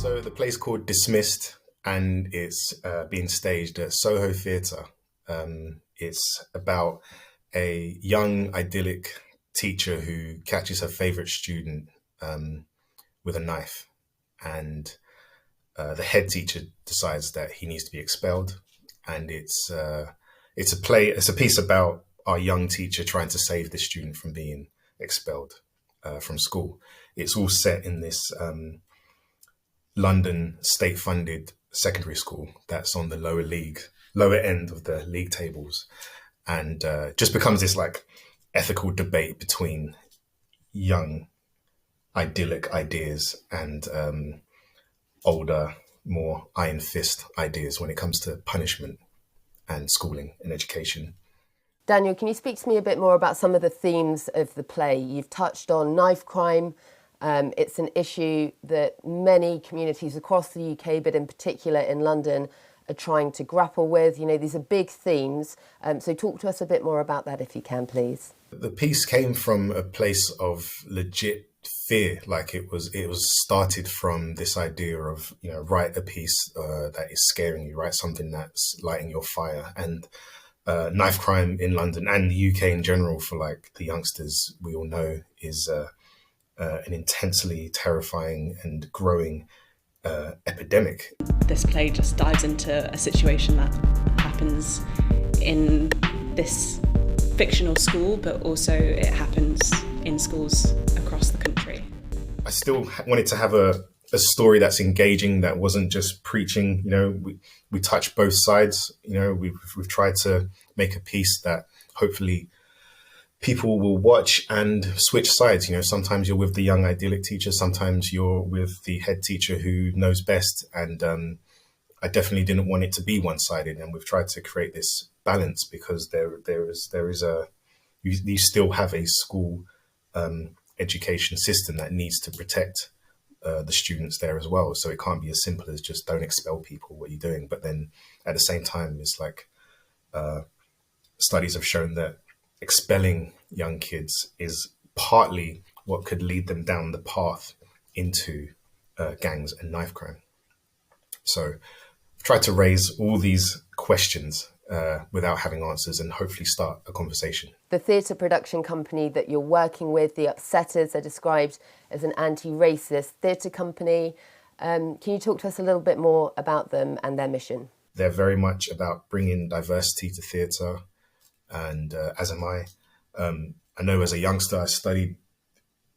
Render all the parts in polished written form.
So the play's called Dismissed, and it's being staged at Soho Theatre. It's about a young, idyllic teacher who catches her favorite student um, with a knife, and the head teacher decides that he needs to be expelled. And it's a play. It's a piece about our young teacher trying to save this student from being expelled from school. It's all set in this London state-funded secondary school that's on the lower end of the league tables, and just becomes this like ethical debate between young idyllic ideas and older, more iron fist ideas when it comes to punishment and schooling and education. Daniel, can you speak to me a bit more about some of the themes of the play? You've touched on knife crime. It's an issue that many communities across the UK, but in particular in London, are trying to grapple with. You know, these are big themes. So talk to us a bit more about that if you can, please. The piece came from a place of legit fear. Like it was started from this idea of, write a piece that is scaring you, write something that's lighting your fire. And knife crime in London and the UK in general, for like the youngsters, we all know, is an intensely terrifying and growing epidemic. This play just dives into a situation that happens in this fictional school, but also it happens in schools across the country. I still wanted to have a story that's engaging, that wasn't just preaching. We touch both sides. We've tried to make a piece that hopefully people will watch and switch sides. Sometimes you're with the young idyllic teacher, sometimes you're with the head teacher who knows best. And I definitely didn't want it to be one-sided. And we've tried to create this balance because you still have a school education system that needs to protect the students there as well. So it can't be as simple as just don't expel people, what you're doing. But then at the same time, it's like studies have shown that expelling young kids is partly what could lead them down the path into gangs and knife crime. So I've tried to raise all these questions without having answers and hopefully start a conversation. The theatre production company that you're working with, the Upsetters, are described as an anti-racist theatre company. Can you talk to us a little bit more about them and their mission? They're very much about bringing diversity to theatre, and as am I. I know as a youngster, I studied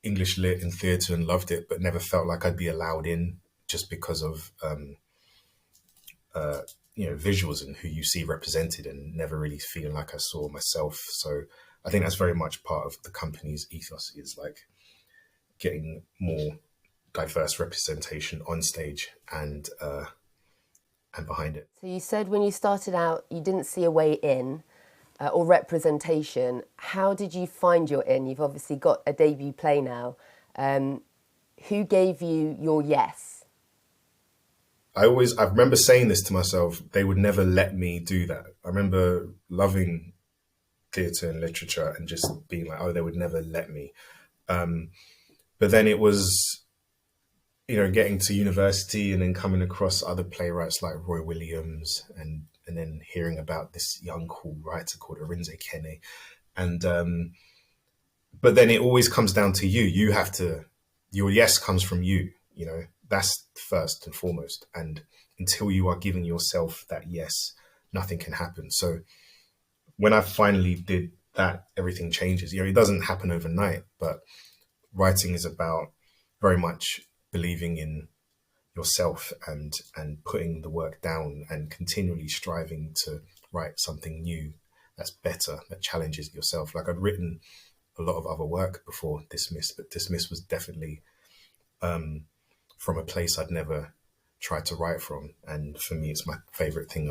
English lit and theatre and loved it, but never felt like I'd be allowed in just because of visuals and who you see represented, and never really feeling like I saw myself. So I think that's very much part of the company's ethos, is like getting more diverse representation on stage and behind it. So you said when you started out, you didn't see a way in or representation. How did you find your in? You've obviously got a debut play now. Who gave you your yes? I remember saying this to myself, they would never let me do that. I remember loving theatre and literature and just being like, oh, they would never let me. But then it was, getting to university and then coming across other playwrights like Roy Williams and then hearing about this young, cool writer called Arinze Kene. And, but then it always comes down to you. Your yes comes from you, that's first and foremost. And until you are giving yourself that yes, nothing can happen. So when I finally did that, everything changes. It doesn't happen overnight, but writing is about very much believing in yourself and putting the work down and continually striving to write something new that's better, that challenges yourself. Like I'd written a lot of other work before Dismissed, but Dismissed was definitely from a place I'd never tried to write from. And for me, it's my favorite thing.